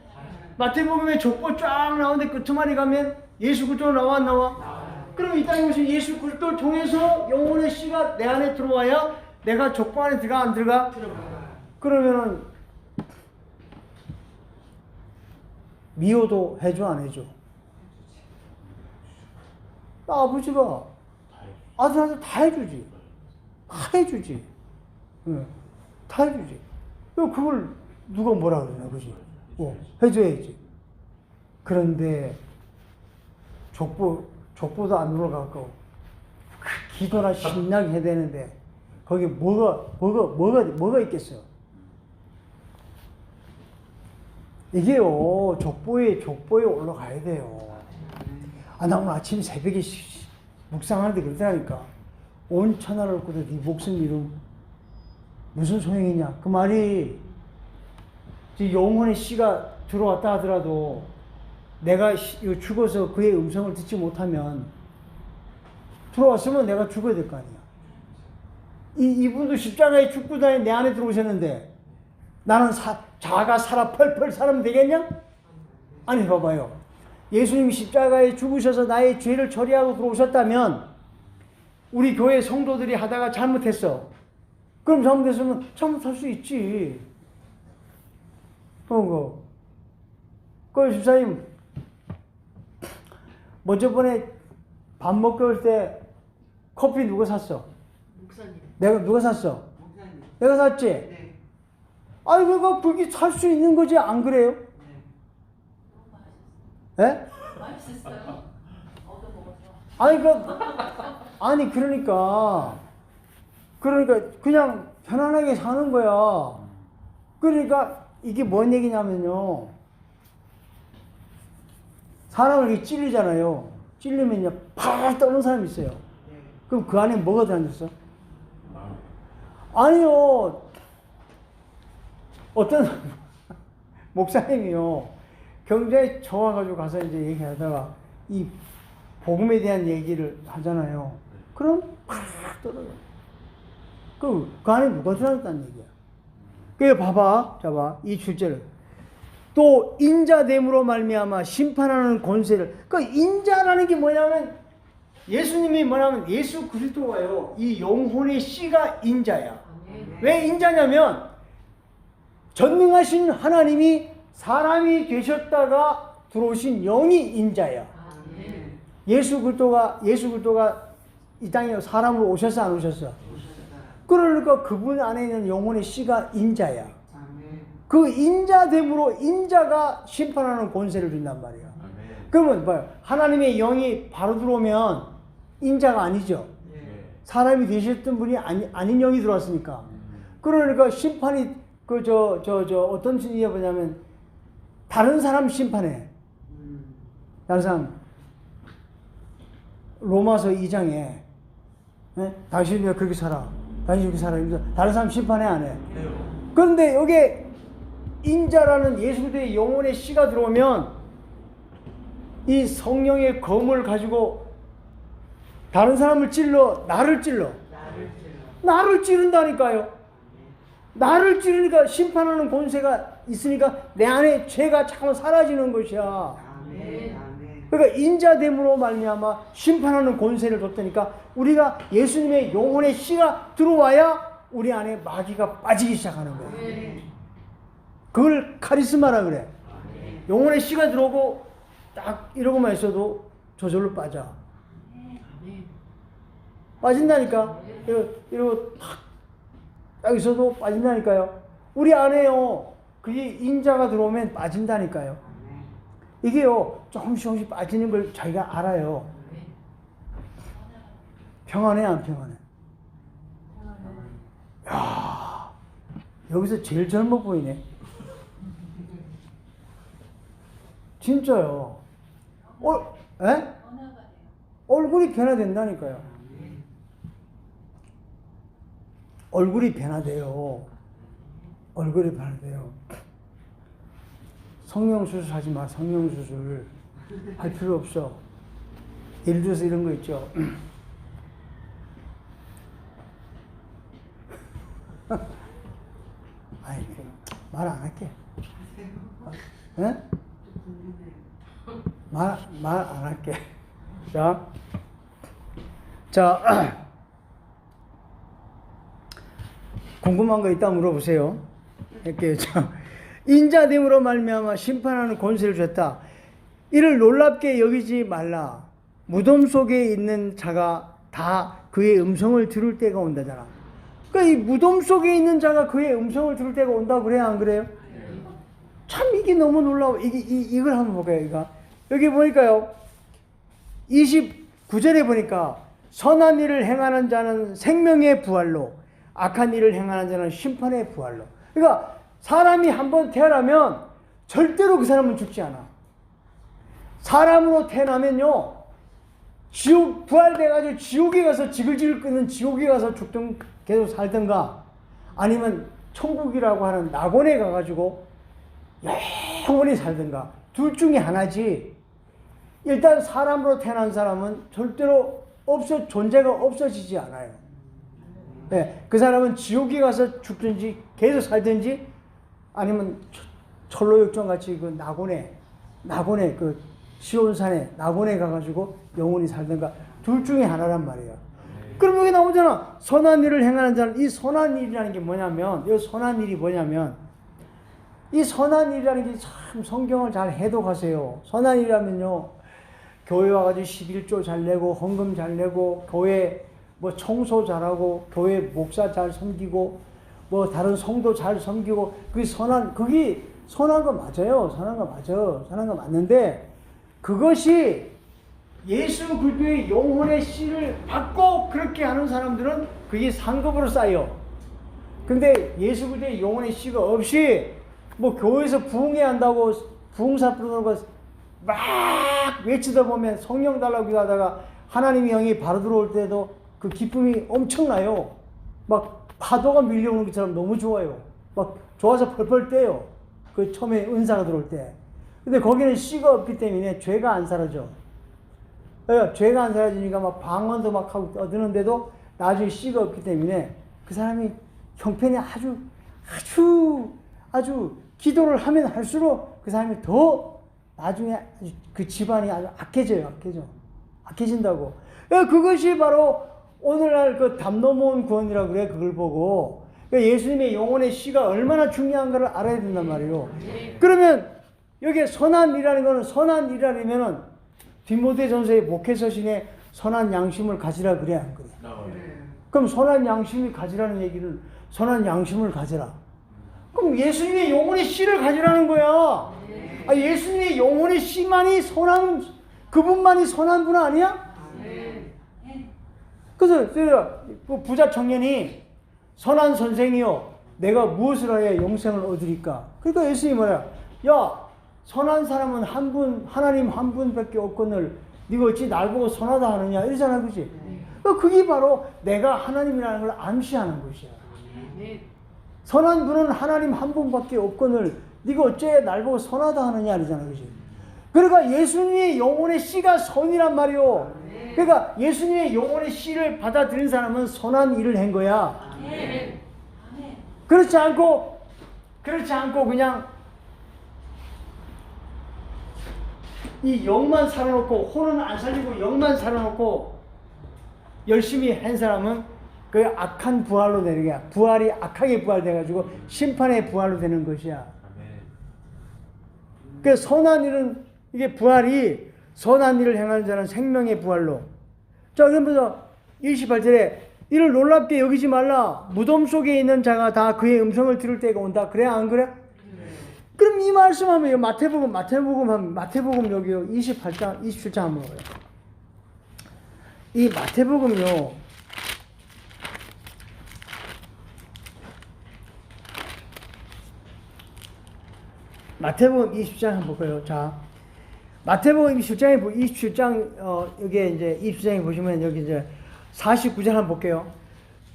마태복음에 족보 쫙 나오는데 끝머리 가면 예수 그리스도 나와, 안 나와? 그럼 이 땅에 오신 예수 그리스도를 통해서 영혼의 씨가 내 안에 들어와야 내가 족보 안에 들어가, 안 들어가? 그러면은 미워도 해줘, 안 해줘? 아버지가 아들한테 다 해주지. 다 해주지. 응. 다 해주지. 그걸 누가 뭐라 그러냐, 그지? 해줘야지. 그런데 족보도 안 올라가고 기도나 신나게 해야 되는데 거기 뭐가 있겠어? 이게요, 족보에 올라가야 돼요. 나 오늘 아침 새벽에 묵상하는데 그러다니까. 온 천하를 얻고도 네 목숨 이름 무슨 소용이냐. 그 말이 영혼의 씨가 들어왔다 하더라도 내가 죽어서 그의 음성을 듣지 못하면 들어왔으면 내가 죽어야 될 거 아니야. 이분도 십자가에 죽고 다니 내 안에 들어오셨는데 나는 자가 살아 펄펄 살면 되겠냐? 아니 봐봐요. 예수님이 십자가에 죽으셔서 나의 죄를 처리하고 들어오셨다면 우리 교회 성도들이 하다가 잘못했어. 그럼 잘못했으면 잘못할 수 있지. 그 집사님 저번에 밥 먹고 올 때 커피 누가 샀어? 목사님. 누가 샀어? 목사님. 내가 샀지? 네. 아니 그게 살 수 있는 거지, 안 그래요? 예? 맛있었어요. 얻어먹었어. 아니 그러니까 그냥 편안하게 사는 거야. 그러니까 이게 뭔 얘기냐면요. 사람을 이렇게 찔리잖아요. 찔리면요 팍 떠는 사람이 있어요. 그럼 그 안에 뭐가 들어앉았어? 아니요. 어떤 목사님이요. 경제에 좋아가지고 가서 이제 얘기하다가 이 복음에 대한 얘기를 하잖아요. 그럼 팍 떨어져. 그 안에 누가 들어갔다는 얘기야. 그래 봐봐. 이 출제를. 또 인자됨으로 말미암아 심판하는 권세를. 그 인자라는 게 뭐냐면 예수님이 뭐냐면 예수 그리스도가요. 이 영혼의 씨가 인자야. 왜 인자냐면 전능하신 하나님이 사람이 되셨다가 들어오신 영이 인자야. 예수 그리스도가 이 땅에 사람으로 오셨어, 안 오셨어? 그러니까 그분 안에 있는 영혼의 씨가 인자야. 그 인자됨으로 인자가 심판하는 권세를 준단 말이야. 그러면 봐요. 하나님의 영이 바로 들어오면 인자가 아니죠. 사람이 되셨던 분이 아닌 영이 들어왔으니까. 그러니까 심판이 어떤 심리가 뭐냐면 다른 사람 심판해. 다른 사람 로마서 2장에 당신이 왜 그렇게 살아? 당신이 그렇게 살아? 다른 사람 심판해, 안 해? 그런데 여기에 인자라는 예수 그리스도의 영혼의 씨가 들어오면 이 성령의 검을 가지고 다른 사람을 찔러, 나를 찌른다니까요. 나를 찌르니까 심판하는 권세가 있으니까 내 안에 죄가 자꾸 사라지는 것이야. 그러니까 인자됨으로 말미암아 심판하는 권세를 줬다니까. 우리가 예수님의 영혼의 씨가 들어와야 우리 안에 마귀가 빠지기 시작하는 거야. 그걸 카리스마라 그래. 영혼의 씨가 들어오고 딱 이러고만 있어도 저절로 빠져. 빠진다니까. 이러고 딱 있어도 빠진다니까요. 우리 안에요. 그게 인자가 들어오면 빠진다니까요. 이게요, 조금씩 빠지는 걸 자기가 알아요. 평안해, 안 평안해? 야, 여기서 제일 젊어 보이네. 진짜요. 에? 얼굴이 변화된다니까요. 얼굴이 변화돼요. 얼굴이 변화돼요. 성형수술 하지 마, 성형수술. 할 필요 없어. 예를 들어서 이런 거 있죠. 아이, 말 안 할게. 예? 말 안 할게. 자, 궁금한 거 있다 물어보세요. 이렇게 인자됨으로 말미암아 심판하는 권세를 줬다. 이를 놀랍게 여기지 말라. 무덤 속에 있는 자가 다 그의 음성을 들을 때가 온다잖아. 그러니까 이 무덤 속에 있는 자가 그의 음성을 들을 때가 온다 그래요, 안 그래요? 참 이게 너무 놀라워. 이걸 한번 볼까요, 이거? 여기 보니까요. 29절에 보니까 선한 일을 행하는 자는 생명의 부활로, 악한 일을 행하는 자는 심판의 부활로. 그러니까 사람이 한번 태어나면 절대로 그 사람은 죽지 않아. 사람으로 태어나면요, 지옥 부활돼가지고 지옥에 가서 지글지글 끓는 지옥에 가서 죽든 계속 살든가, 아니면 천국이라고 하는 낙원에 가가지고 영원히 살든가, 둘 중에 하나지. 일단 사람으로 태어난 사람은 절대로 존재가 없어지지 않아요. 네, 그 사람은 지옥에 가서 죽든지 계속 살든지, 아니면 철로역정 같이 그 낙원에 그 시온산에 낙원에 가가지고 영원히 살든가, 둘 중에 하나란 말이에요. 그럼 여기 나오잖아. 선한 일을 행하는 자는, 이 선한 일이라는 게 뭐냐면, 이 선한 일이 뭐냐면, 이 선한 일이라는 게 참 성경을 잘 해독하세요. 선한 일이라면요, 교회 와가지고 11조 잘 내고, 헌금 잘 내고, 교회 뭐 청소 잘하고, 교회 목사 잘 섬기고, 뭐 다른 성도 잘 섬기고, 그게 선한 거 맞아요. 선한 거 맞아. 선한 거 맞는데, 그것이 예수 그리스도의 영혼의 씨를 받고 그렇게 하는 사람들은 그게 상급으로 쌓여. 근데 예수 그리스도의 영혼의 씨가 없이 뭐 교회에서 부흥해야 한다고 부흥사 부르는 거 막 외치다 보면, 성령 달라고 기도하다가 하나님의 영이 바로 들어올 때도 그 기쁨이 엄청나요. 막 파도가 밀려오는 것처럼 너무 좋아요. 막 좋아서 펄펄 뛰어요. 그 처음에 은사가 들어올 때. 근데 거기는 씨가 없기 때문에 죄가 안 사라져. 죄가 안 사라지니까 막 방언도 막 하고 떠드는데도 나중에 씨가 없기 때문에 그 사람이 형편이 아주 기도를 하면 할수록 그 사람이 더 나중에 그 집안이 아주 악해진다고. 그것이 바로 오늘날 그 담노몬 구원이라고 그래. 그걸 보고 예수님의 영혼의 씨가 얼마나 중요한가를 알아야 된단 말이에요. 그러면 여기에 선한 일이라는 거는, 선한 일이라면은 디모데전서의 목회서신에 선한 양심을 가지라 그래, 안 그래? 그럼 선한 양심을 가지라는 얘기는, 선한 양심을 가지라. 그럼 예수님의 영혼의 씨를 가지라는 거야. 예수님의 영혼의 씨만이 그분만이 선한 분 아니야? 그래서 그 부자 청년이 선한 선생이요, 내가 무엇을 하여 영생을 얻으리까? 그러니까 예수님이 뭐야? 야, 선한 사람은 하나님 한 분밖에 없거늘 네가 어찌 날 보고 선하다 하느냐, 이러잖아, 그지? 그게 바로 내가 하나님이라는 걸 암시하는 것이야. 선한 분은 하나님 한 분밖에 없거늘 네가 어째 날 보고 선하다 하느냐, 이러잖아, 그지? 그러니까 예수님의 영혼의 씨가 선이란 말이요. 그러니까 예수님의 영혼의 씨를 받아들인 사람은 선한 일을 한 거야. 그렇지 않고 그냥 이 영만 살아놓고, 혼은 안 살리고 영만 살아놓고 열심히 한 사람은 그 악한 부활로 되는 거야. 부활이 악하게 부활돼가지고 심판의 부활로 되는 것이야. 그 선한 일은, 이게 부활이 선한 일을 행하는 자는 생명의 부활로. 자, 그러면서 28절에 이를 놀랍게 여기지 말라. 무덤 속에 있는 자가 다 그의 음성을 들을 때가 온다. 그래, 안 그래? 그럼 이 말씀하면 마태복음 여기요 27장 한번 봐요. 이 마태복음요 마태복음 27장 한번 볼까요? 자, 마태복음 27장 여기에 이제 27장에 보시면 여기 이제 49절 한번 볼게요.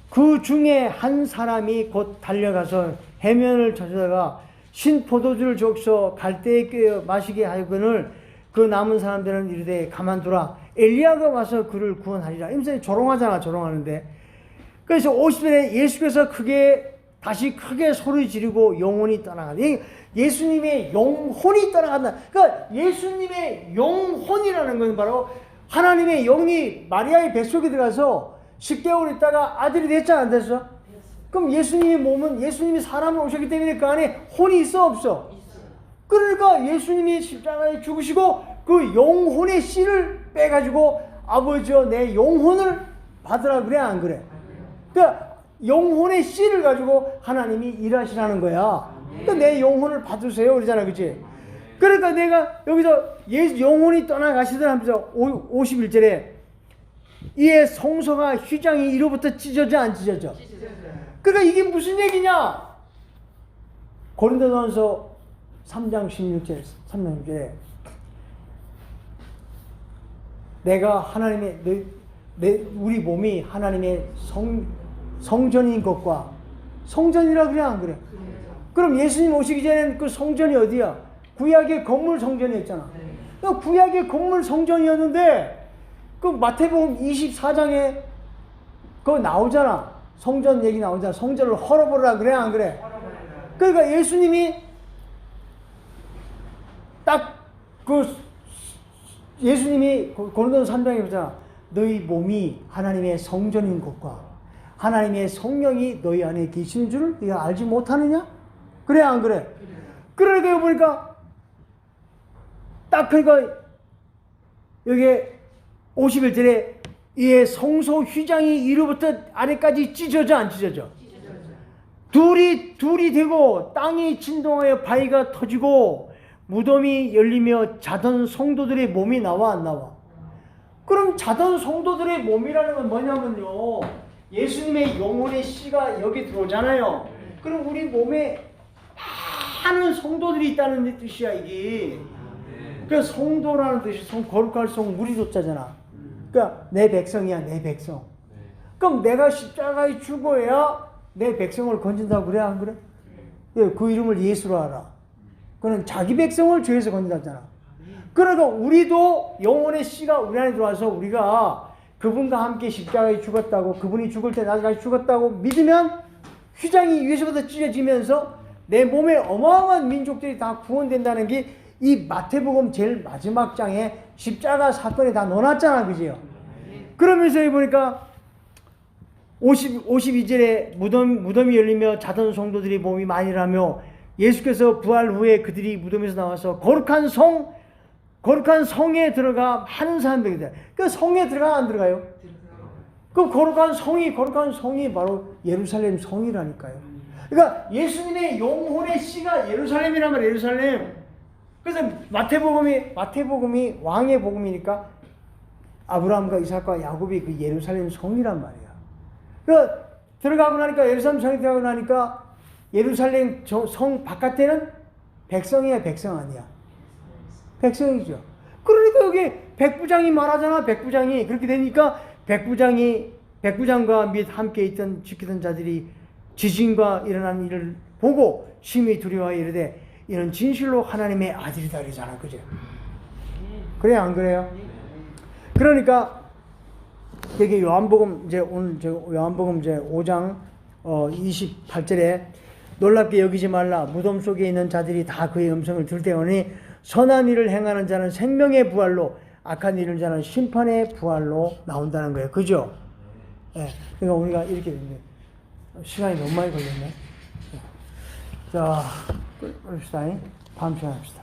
그 중에 한 사람이 곧 달려가서 해면을 찾아다가 신 포도주를 적셔 갈대에 꿰어 마시게 하거늘 그 남은 사람들은 이르되 가만두라 엘리야가 와서 그를 구원하리라. 이러면서 조롱하잖아. 조롱하는데 그래서 50절에 예수께서 다시 크게 소리 지르고 영혼이 떠나간다. 예수님의 영혼이 떠나간다. 그러니까 예수님의 영혼이라는 건 바로 하나님의 영이 마리아의 뱃속에 들어가서 10개월 있다가 아들이 됐잖아, 안 됐어? 그럼 예수님의 몸은 예수님이 사람을 오셨기 때문에 그 안에 혼이 있어, 없어? 그러니까 예수님이 십자가에 죽으시고 그 영혼의 씨를 빼가지고 아버지여 내 영혼을 받으라 그래, 안 그래? 그러니까 영혼의 씨를 가지고 하나님이 일하시라는 거야. 그러니까 내 영혼을 받으세요 그러잖아, 그치? 그러니까 내가 여기서 영혼이 떠나가시더라 하면서 51절에 이에 성소가 휘장이 이로부터 찢어져 안 찢어져? 그러니까 이게 무슨 얘기냐? 고린도전서 3장 16절 3장에 내가 하나님의 우리 몸이 하나님의 성전인 것과 성전이라 그래 안 그래? 그럼 예수님 오시기 전에는 그 성전이 어디야? 구약의 건물 성전이었잖아. 그 구약의 건물 성전이었는데 그 마태복음 24장에 그거 나오잖아. 성전 얘기 나오잖아. 성전을 헐어버리라 그래 안 그래? 그러니까 예수님이 딱 예수님이 고린도서 3장에 보잖아. 너희 몸이 하나님의 성전인 것과 하나님의 성령이 너희 안에 계시는 줄을 네가 알지 못하느냐? 그래 안 그래? 그러니까 여기 보니까 딱 그러니까 여기 51절에 이에 성소 휘장이 위로부터 아래까지 찢어져 안 찢어져? 둘이 되고 땅이 진동하여 바위가 터지고 무덤이 열리며 자던 성도들의 몸이 나와 안 나와? 그럼 자던 성도들의 몸이라는 건 뭐냐면요, 예수님의 영혼의 씨가 여기 들어오잖아요. 그럼 우리 몸에 많은 성도들이 있다는 뜻이야 이게. 그러니까 성도라는 뜻이 거룩할 성 무리도자잖아. 그러니까 내 백성이야, 내 백성. 그럼 내가 십자가에 죽어야 내 백성을 건진다고 그래 안 그래? 그 이름을 예수로 알아. 그는 자기 백성을 죄에서 건진다잖아. 그러니까 우리도 영혼의 씨가 우리 안에 들어와서 우리가 그분과 함께 십자가에 죽었다고, 그분이 죽을 때 나도 같이 죽었다고 믿으면 휘장이 위에서부터 찢어지면서 내 몸에 어마어마한 민족들이 다 구원된다는 게 이 마태복음 제일 마지막 장에 십자가 사건에 다 넣어놨잖아, 그지요? 그러면서 여기 보니까 52절에 무덤이 열리며 자던 성도들이 몸이 많이라며 예수께서 부활 후에 그들이 무덤에서 나와서 거룩한 성에 들어가 많은 사람들이 돼. 그 성에 들어가 안 들어가요? 그 거룩한 성이 바로 예루살렘 성이라니까요. 그러니까 예수님의 영혼의 씨가 예루살렘이란 말이에요. 예루살렘. 그래서 마태복음이 왕의 복음이니까 아브라함과 이삭과 야곱이 그 예루살렘 성이란 말이야. 그 들어가고 나니까 예루살렘 성에 들어가고 나니까 예루살렘 성 바깥에는 백성이야, 백성 아니야? 백성이죠. 그러니까 여기 백부장이 말하잖아. 백부장이 그렇게 되니까 백부장과 및 함께 지키던 자들이 지진과 일어난 일을 보고 심히 두려워 이르되 이는 진실로 하나님의 아들이다 그러잖아, 그죠? 그래 안 그래요? 그러니까 여기 요한복음 이제 오늘 요한복음 이제 5장 28절에 놀랍게 여기지 말라 무덤 속에 있는 자들이 다 그의 음성을 들때오니 선한 일을 행하는 자는 생명의 부활로 악한 일을 하는 자는 심판의 부활로 나온다는 거예요, 그죠? 예. 그러니까 우리가 이렇게 됐네. 시간이 너무 많이 걸렸네. 자, 그럽시다. 다음 시간에 합시다.